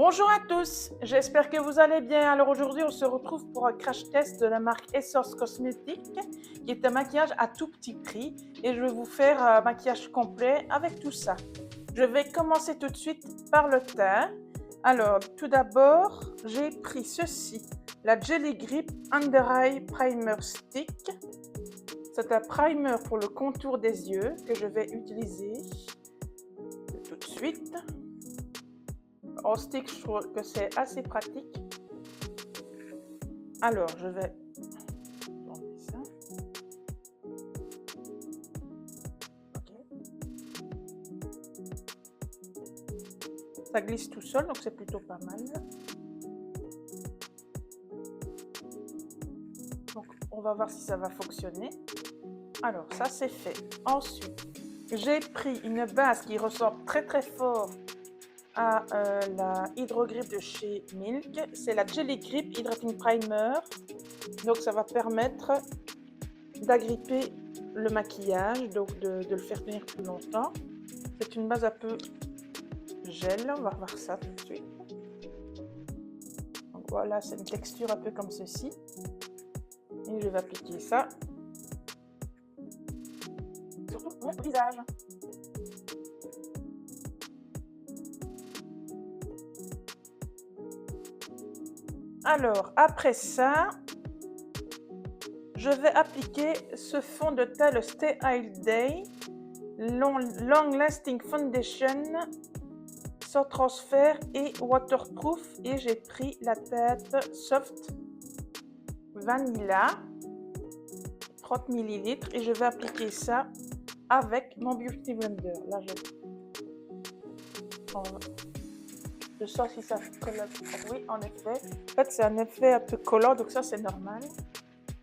Bonjour à tous, j'espère que vous allez bien. Alors aujourd'hui, on se retrouve pour un crash test de la marque Essos Cosmetics, qui est un maquillage à tout petit prix. Et je vais vous faire un maquillage complet avec tout ça. Je vais commencer tout de suite par le teint. Alors, tout d'abord, j'ai pris ceci, la Jelly Grip Under Eye Primer Stick. C'est un primer pour le contour des yeux que je vais utiliser tout de suite. En stick, je trouve que c'est assez pratique. Alors, je vais enlever ça. Okay. Ça glisse tout seul, donc c'est plutôt pas mal. Donc, on va voir si ça va fonctionner. Alors, ça c'est fait. Ensuite, j'ai pris une base qui ressemble très très fort à la Hydro Grip de chez Milk. C'est la Jelly Grip Hydrating Primer. Donc ça va permettre d'agripper le maquillage, donc de le faire tenir plus longtemps. C'est une base un peu gel, on va voir ça tout de suite. Donc voilà, c'est une texture un peu comme ceci. Et je vais appliquer ça sur tout mon visage. Alors, après ça, je vais appliquer ce fond de teint, le Stay All Day Long Lasting Foundation sans transfert et waterproof. Et j'ai pris la teinte Soft Vanilla, 30 ml. Et je vais appliquer ça avec mon Beauty Blender. Là, je sens si ça colle. Oui, en effet. En fait, c'est un effet un peu collant, donc ça, c'est normal.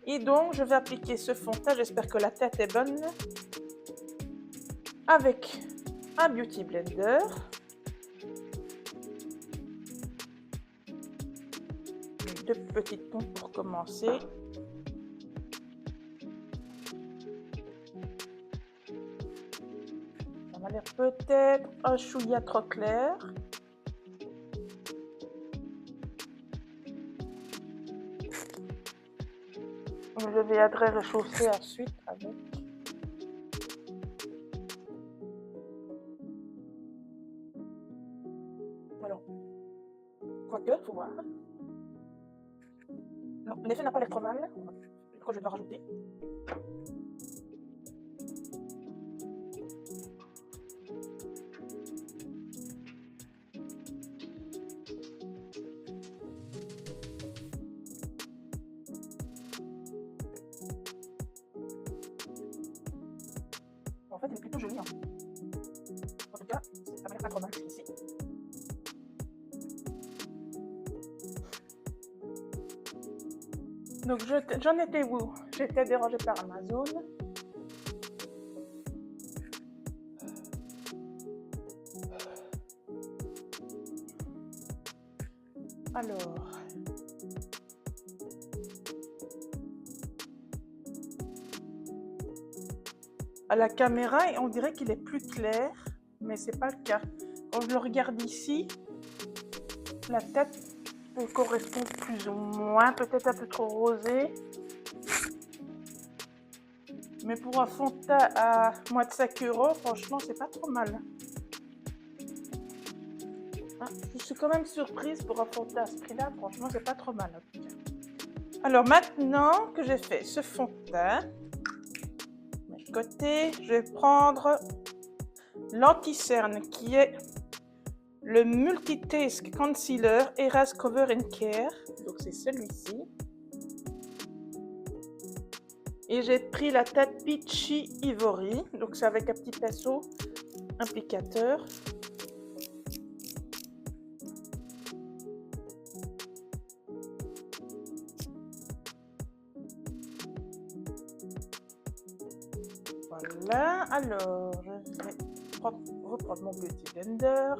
Et donc, je vais appliquer ce fond de teint. J'espère que la tête est bonne. Avec un Beauty Blender. Deux petites pompes pour commencer. Ça m'a l'air peut-être un chouïa trop clair. Je viendrai réchauffer ensuite avec. Alors, quoique, faut voir. Non, l'effet n'a pas l'air trop mal. Je crois que je dois rajouter. En fait, il est plutôt joli. Hein. En tout cas, ça m'a l'air pas trop mal ici. Donc, j'en étais où? J'étais dérangée par Amazon. Alors, à la caméra, on dirait qu'il est plus clair, mais c'est pas le cas. Quand je le regarde ici, la tête correspond plus ou moins, peut-être un peu trop rosé. Mais pour un fond de teint à moins de 5 €, franchement, c'est pas trop mal. Ah, je suis quand même surprise pour un fond de teint à ce prix-là. Franchement, c'est pas trop mal. En tout cas. Alors maintenant que j'ai fait ce fond de teint, de côté, je vais prendre l'anti-cerne qui est le Multitask Concealer Erase Cover and Care. Donc c'est celui-ci. Et j'ai pris la teinte Peachy Ivory. Donc c'est avec un petit pinceau applicateur. Voilà, alors je vais reprendre mon Beauty Blender.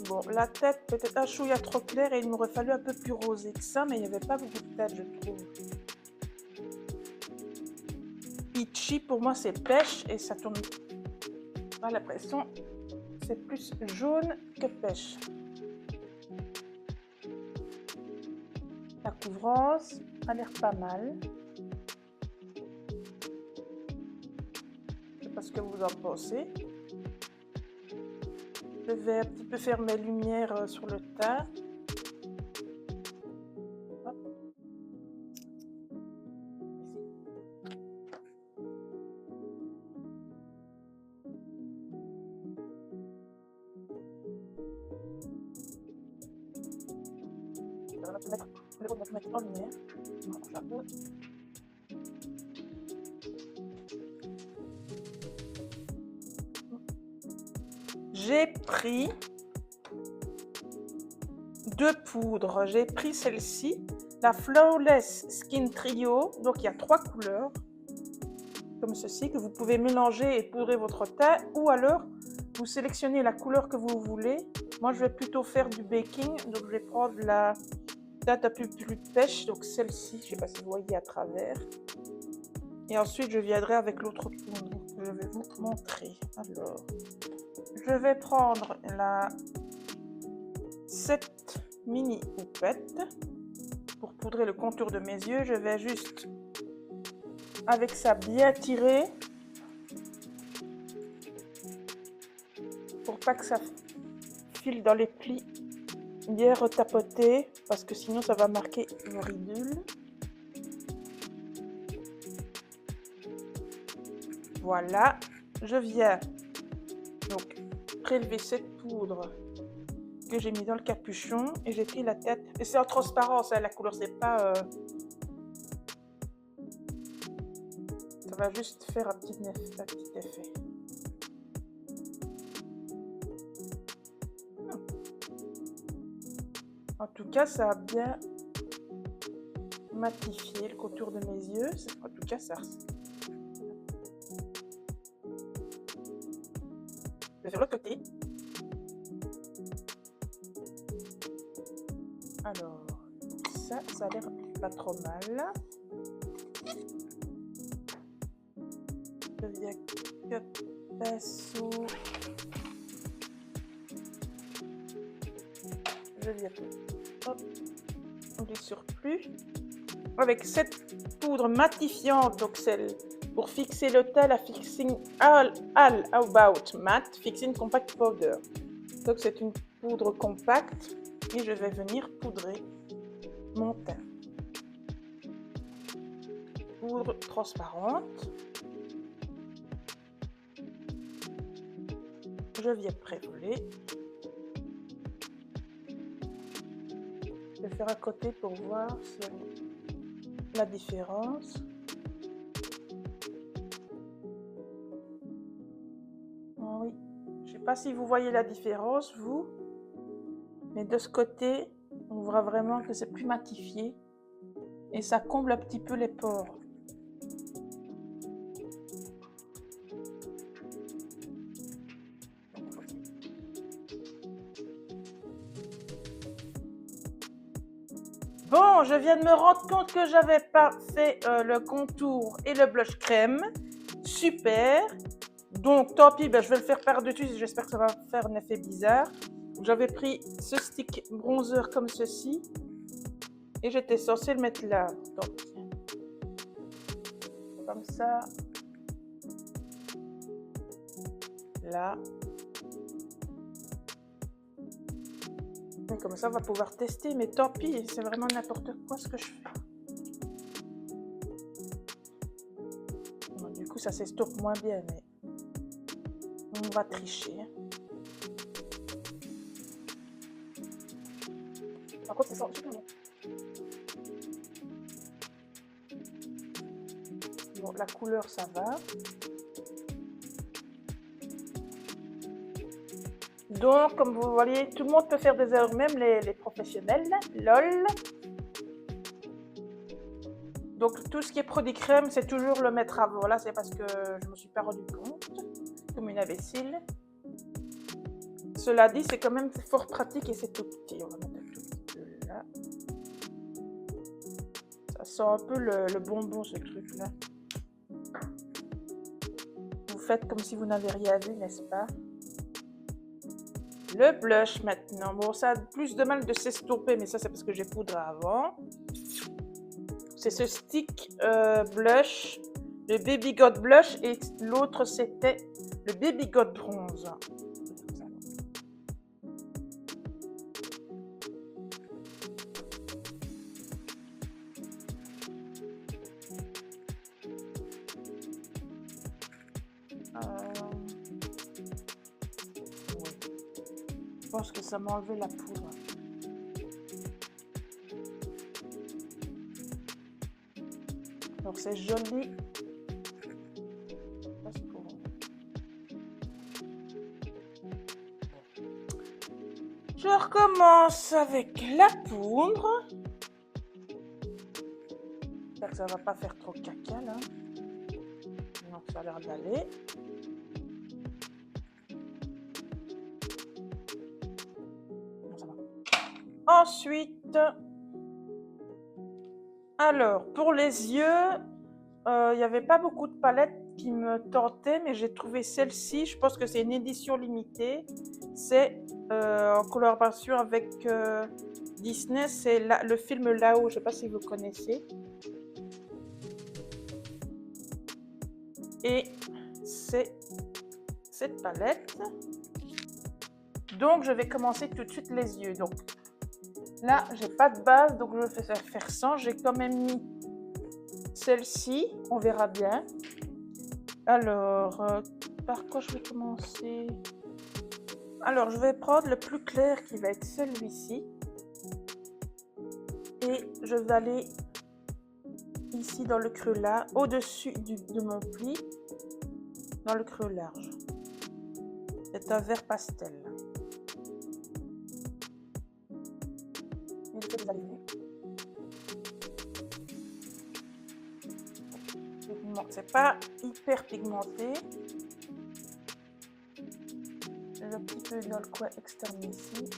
Bon, la tête peut-être un chouïa trop clair et il m'aurait fallu un peu plus rosé que ça, mais il n'y avait pas beaucoup de tête, je trouve. Peachy, pour moi, c'est pêche et ça tourne. J'ai l'impression c'est plus jaune que pêche. La couvrance a l'air pas mal. Je sais pas ce que vous en pensez. Je vais un petit peu faire mes lumières sur le teint. Hop. Ici. On va mettre le haut de mettre en lumière. J'ai pris 2 poudres. J'ai pris celle-ci, la Flawless Skin Trio. Donc il y a 3 couleurs, comme ceci, que vous pouvez mélanger et poudrer votre teint. Ou alors, vous sélectionnez la couleur que vous voulez. Moi, je vais plutôt faire du baking. Donc je vais prendre la teinte un peu plus pêche. Donc celle-ci, je ne sais pas si vous voyez à travers. Et ensuite, je viendrai avec l'autre poudre que je vais vous montrer. Alors, je vais prendre la 7 mini houppette pour poudrer le contour de mes yeux. Je vais juste, avec ça, bien tirer pour pas que ça file dans les plis. Bien retapoter parce que sinon ça va marquer vos ridules. Voilà, je viens donc prélever cette poudre que j'ai mis dans le capuchon et j'ai pris la tête. Et c'est en transparence, hein, la couleur, c'est pas. Ça va juste faire un petit effet. En tout cas, ça a bien matifié le contour de mes yeux. En tout cas, ça. Je vais faire l'autre côté. Alors, ça a l'air pas trop mal. Je viens que pinceau. Je viens hop, du surplus. Avec cette poudre matifiante, donc celle pour fixer le teint, la Fixing All About Matte Fixing Compact Powder. Donc c'est une poudre compacte. Et je vais venir poudrer mon teint. Poudre transparente. Je viens prévoler. Je vais faire à côté pour voir la différence. Oh oui, je ne sais pas si vous voyez la différence, vous. Mais de ce côté, on voit vraiment que c'est plus matifié et ça comble un petit peu les pores. Bon, je viens de me rendre compte que j'avais pas fait le contour et le blush crème. Super. Donc, tant pis, ben, je vais le faire par-dessus. J'espère que ça va faire un effet bizarre. J'avais pris ce stick bronzer comme ceci et j'étais censée le mettre là. Donc, comme ça, là. Et comme ça, on va pouvoir tester, mais tant pis, c'est vraiment n'importe quoi ce que je fais. Bon, du coup, ça s'estompe moins bien, mais on va tricher. Par contre, ça sent super bon. Bon, la couleur, ça va. Donc, comme vous voyez, tout le monde peut faire des erreurs, même les professionnels. LOL. Donc, tout ce qui est produit crème, c'est toujours le mettre avant. Là, c'est parce que je ne me suis pas rendu compte. Comme une imbécile. Cela dit, c'est quand même fort pratique et c'est tout petit. On va mettre un tout petit peu là. Ça sent un peu le bonbon, ce truc-là. Vous faites comme si vous n'avez rien vu, n'est-ce pas? Le blush maintenant. Bon, ça a plus de mal de s'estomper, mais ça, c'est parce que j'ai poudré avant. C'est ce stick blush, le Baby God Blush, et l'autre, c'était le Baby God Bronze. Oui. Je pense que ça m'a enlevé la poudre. Donc c'est joli. Je recommence avec la poudre. J'espère que ça va pas faire trop caca là. Non, ça a l'air d'aller. Non, ça va. Ensuite, alors pour les yeux, il n'y avait pas beaucoup de palettes qui me tentaient, mais j'ai trouvé celle-ci. Je pense que c'est une édition limitée. C'est en collaboration avec Disney. C'est le film Là-haut. Je ne sais pas si vous connaissez. Et c'est cette palette. Donc, je vais commencer tout de suite les yeux. Donc, là, j'ai pas de base, donc je vais faire sans. J'ai quand même mis celle-ci. On verra bien. Alors, par quoi je vais commencer? Alors, je vais prendre le plus clair qui va être celui-ci. Et je vais aller ici dans le creux là, au-dessus de mon pli, dans le creux large. C'est un vert pastel. Il fait des allumés. C'est pas hyper pigmenté. Un petit peu dans le coin externe ici.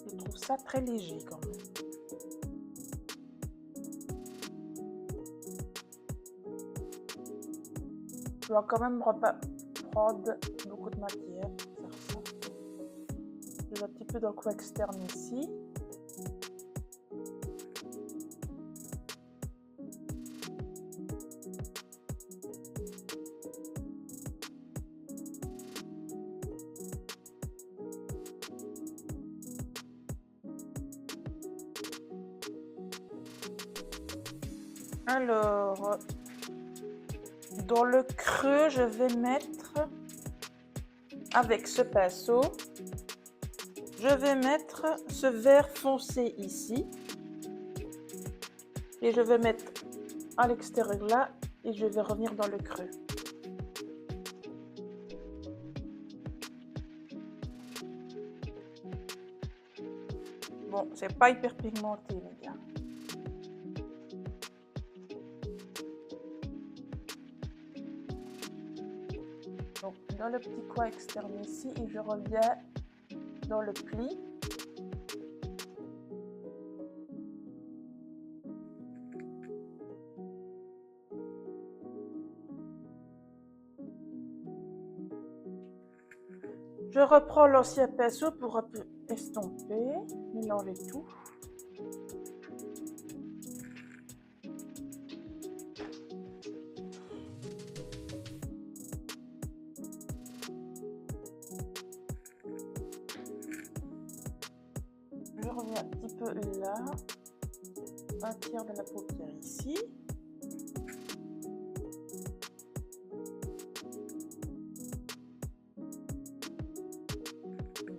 Je trouve ça très léger quand même. Je dois quand même prendre beaucoup de matière pour faire ça. Je vais un petit peu dans le coin externe ici. Alors, dans le creux, je vais mettre, avec ce pinceau, je vais mettre ce vert foncé ici. Et je vais mettre à l'extérieur là, et je vais revenir dans le creux. Bon, c'est pas hyper pigmenté, les gars. Donc, dans le petit coin externe ici, et je reviens dans le pli. Je reprends l'ancien pinceau pour un peu estomper, mélanger tout. Je reviens un petit peu là, un tiers de la paupière ici.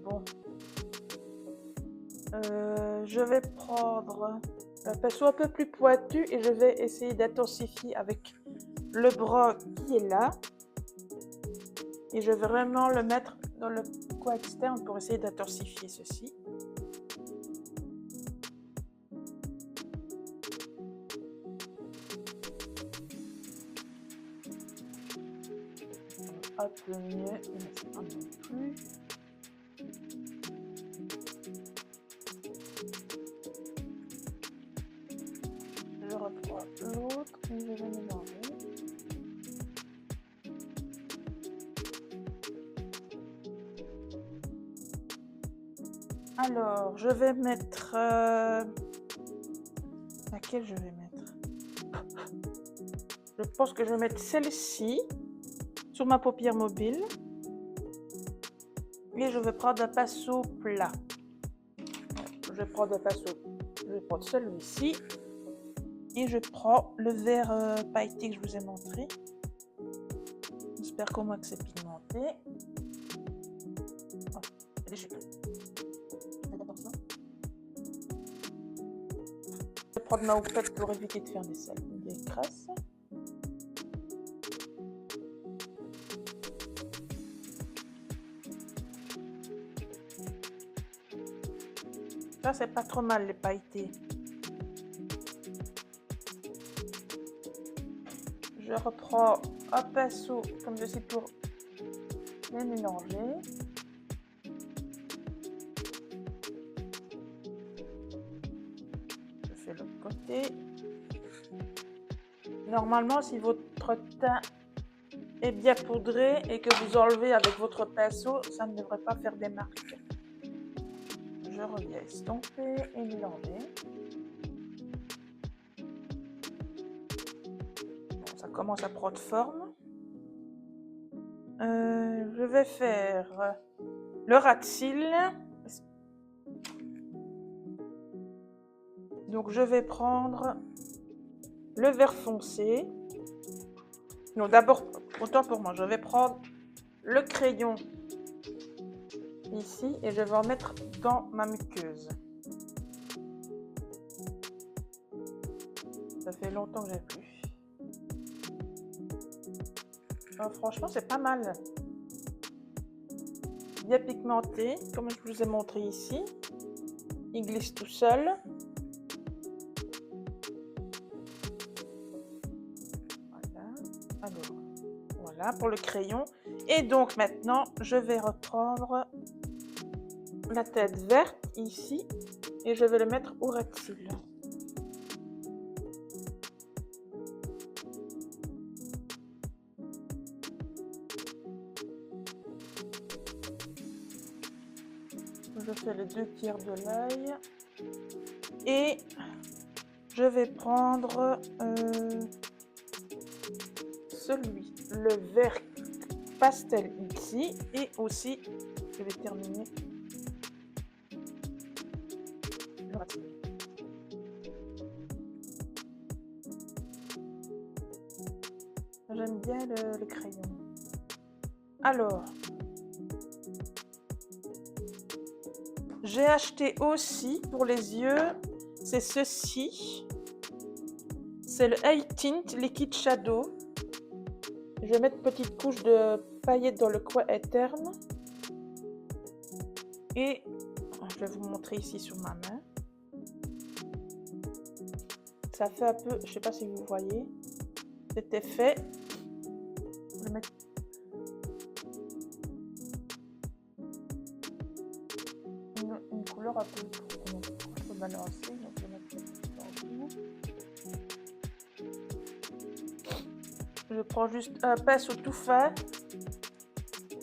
Bon, je vais prendre un pinceau un peu plus pointu et je vais essayer d'intensifier avec le brun qui est là. Et je vais vraiment le mettre dans le coin externe pour essayer d'intensifier ceci. Un peu mieux, mais c'est pas non plus. Je reprends l'autre et je vais mélanger. Alors, je vais mettre... laquelle je vais mettre? Je pense que je vais mettre celle-ci sur ma paupière mobile. Et je vais prendre un pinceau plat. Je vais prendre un pinceau. Je vais prendre celui-ci. Et je prends le vert pailleté que je vous ai montré. J'espère qu'au moins que c'est pigmenté. Oh, allez, je vais prendre ma houppette pour éviter de faire des crasses. Ça, c'est pas trop mal, les pailletés. Je reprends un pinceau comme ceci pour les mélanger. Je fais l'autre côté. Normalement, si votre teint est bien poudré et que vous enlevez avec votre pinceau, ça ne devrait pas faire des marques. Je reviens estomper et mélanger. Bon, ça commence à prendre forme. Je vais faire le ras de cils. Donc je vais prendre le vert foncé. Non, d'abord, autant pour moi, je vais prendre le crayon ici et je vais en mettre dans ma muqueuse. Ça fait longtemps que j'ai plus. Franchement, c'est pas mal. Bien pigmenté, comme je vous ai montré ici. Il glisse tout seul. Voilà. Alors, voilà pour le crayon. Et donc maintenant, je vais reprendre la tête verte ici et je vais le mettre au ras de cils. Je fais les 2 tiers de l'ail et je vais prendre le vert pastel ici et aussi je vais terminer le ras de cils. J'aime bien le crayon. Alors, j'ai acheté aussi pour les yeux, c'est ceci. C'est le Eye Tint Liquid Shadow. Je vais mettre une petite couche de paillettes dans le coin interne. Et je vais vous montrer ici sur ma main. Ça fait un peu, je ne sais pas si vous voyez, cet effet. Je vais mettre une couleur un peu balancée. Donc je vais mettre je prends juste un pinceau tout fin.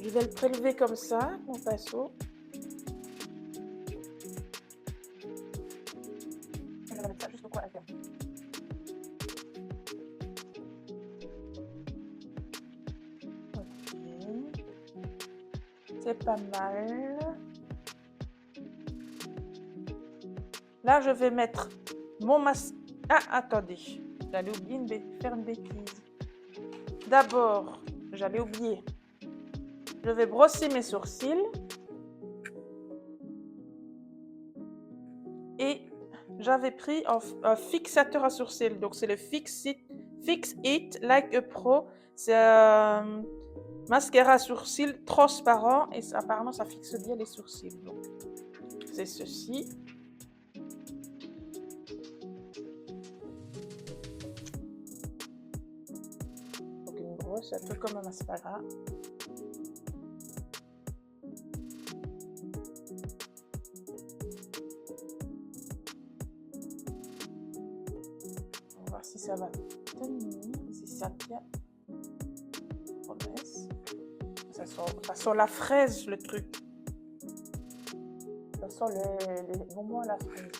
Je vais le prélever comme ça, mon pinceau. Je vais mettre ça juste au coin interne. Ok. C'est pas mal. Là, je vais mettre mon masque. Ah, attendez. J'allais oublier faire une bêtise. D'abord, j'allais oublier. Je vais brosser mes sourcils. Et j'avais pris un fixateur à sourcils. Donc, c'est le Fix It Like a Pro. C'est mascara sourcils transparent et apparemment ça fixe bien les sourcils. Donc c'est ceci. Donc une brosse, un peu comme un mascara. On va voir si ça va tenir, si ça tient. Promesse. Ça sent la fraise, le truc. Ça sent les bonbons à la fraise.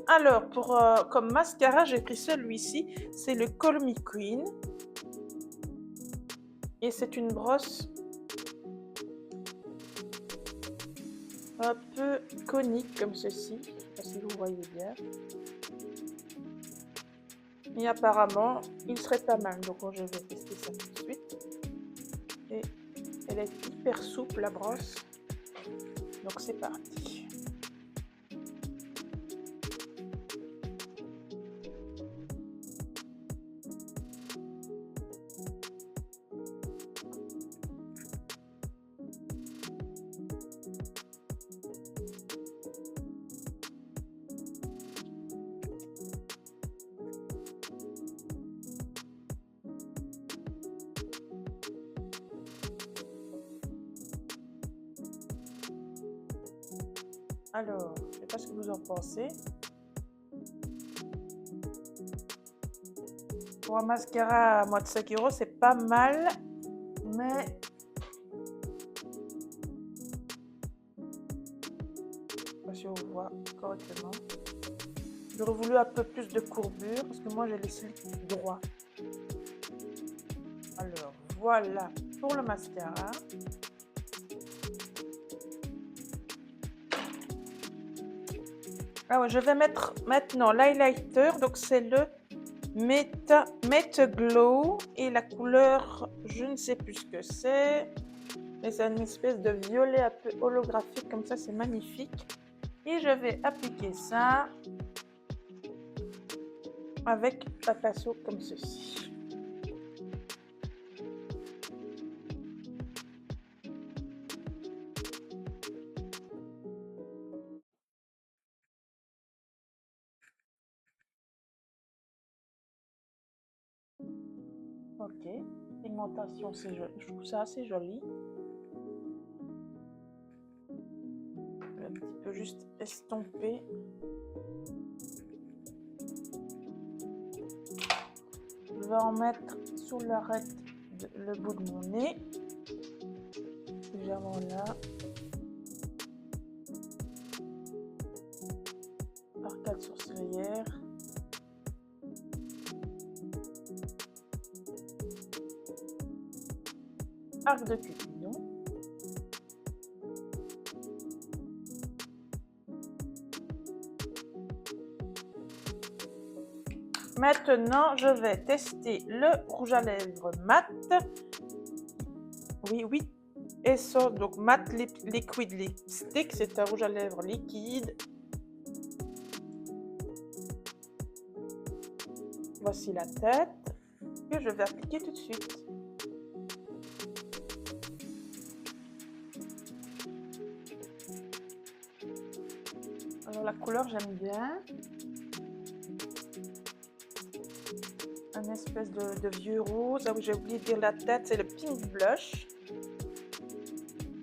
Alors pour, comme mascara, j'ai pris celui-ci. C'est le Call Me Queen. Et c'est une brosse un peu conique comme ceci. Je ne sais pas si vous voyez bien. Et apparemment, il serait pas mal. Donc je vais tester ça tout de suite. Et elle est hyper souple, la brosse. Donc c'est parti. Alors, je ne sais pas ce que vous en pensez. Pour un mascara à moins de 5 €, c'est pas mal, mais je sais pas si on voit correctement. J'aurais voulu un peu plus de courbure parce que moi j'ai les cils droits. Alors voilà pour le mascara. Ah ouais, je vais mettre maintenant l'highlighter. Donc c'est le Meta Glow et la couleur, je ne sais plus ce que c'est, mais c'est une espèce de violet un peu holographique comme ça, c'est magnifique. Et je vais appliquer ça avec un pinceau comme ceci. Ok, pigmentation, c'est joli. Je trouve ça assez joli. Un petit peu juste estomper. Je vais en mettre sous l'arête, le bout de mon nez. Légèrement là. Arcade sourcilière. Arc de Cupidon. Maintenant, je vais tester le rouge à lèvres mat. Oui. Et ça, donc mat liquid lipstick, c'est un rouge à lèvres liquide. Voici la tête que je vais appliquer tout de suite. Alors la couleur, j'aime bien. Un espèce de vieux rose. Ah oui, j'ai oublié de dire la tête, c'est le Pink Blush.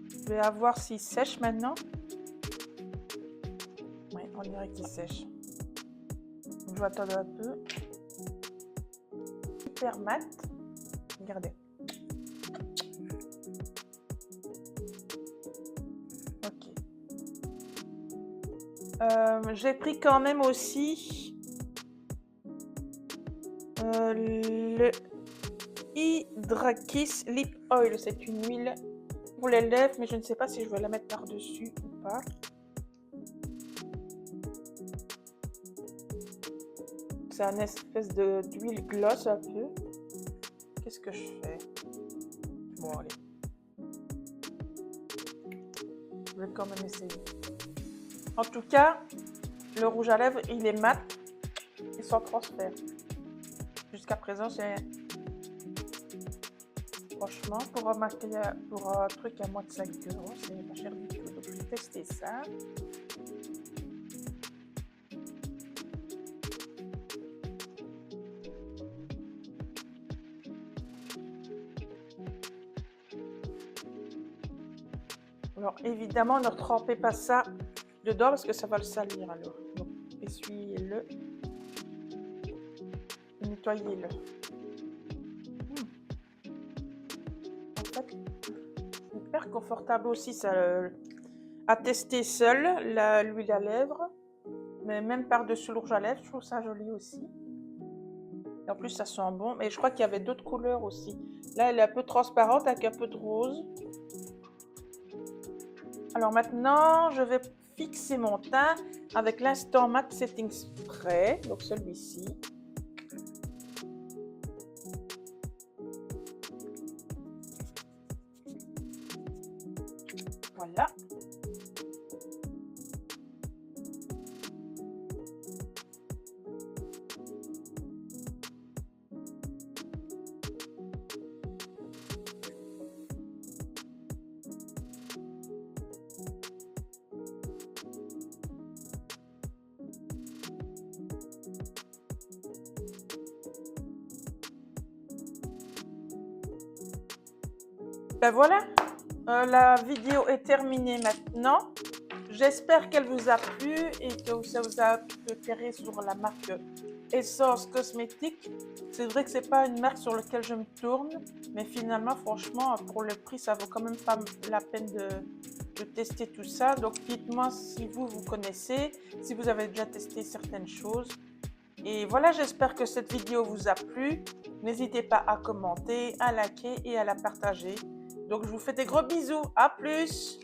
Je vais voir s'il sèche maintenant. Oui, on dirait qu'il sèche. Je vais attendre un peu. Hyper mat. Regardez. Ok. J'ai pris quand même aussi le Hydra Kiss Lip Oil. C'est une huile pour les lèvres, mais je ne sais pas si je vais la mettre par-dessus ou pas. C'est une espèce d'huile gloss un peu. Qu'est-ce que je fais? Bon, allez. Je vais quand même essayer. En tout cas, le rouge à lèvres, il est mat et sans transfert. jusqu'à présent, c'est franchement pour un maquillage, pour un truc à moins de 5 euros, c'est pas cher du tout. Donc je vais tester ça. Alors évidemment, ne trempez pas ça dedans parce que ça va le salir alors. Donc essuyez-le, nettoyez-le. En fait, c'est hyper confortable aussi ça, à tester seul l'huile à lèvres, mais même par-dessus le rouge à lèvres, je trouve ça joli aussi. Et en plus, ça sent bon. Mais je crois qu'il y avait d'autres couleurs aussi. Là, elle est un peu transparente avec un peu de rose. Alors maintenant, je vais fixer mon teint avec l'Instant Matte Setting Spray, donc celui-ci. Voilà. Ben voilà, la vidéo est terminée maintenant. J'espère qu'elle vous a plu et que ça vous a éclairé sur la marque Essence Cosmétique. C'est vrai que c'est pas une marque sur laquelle je me tourne, mais finalement, franchement, pour le prix, ça vaut quand même pas la peine de tester tout ça. Donc, dites-moi si vous connaissez, si vous avez déjà testé certaines choses. Et voilà, j'espère que cette vidéo vous a plu. N'hésitez pas à commenter, à liker et à la partager. Donc, je vous fais des gros bisous. À plus!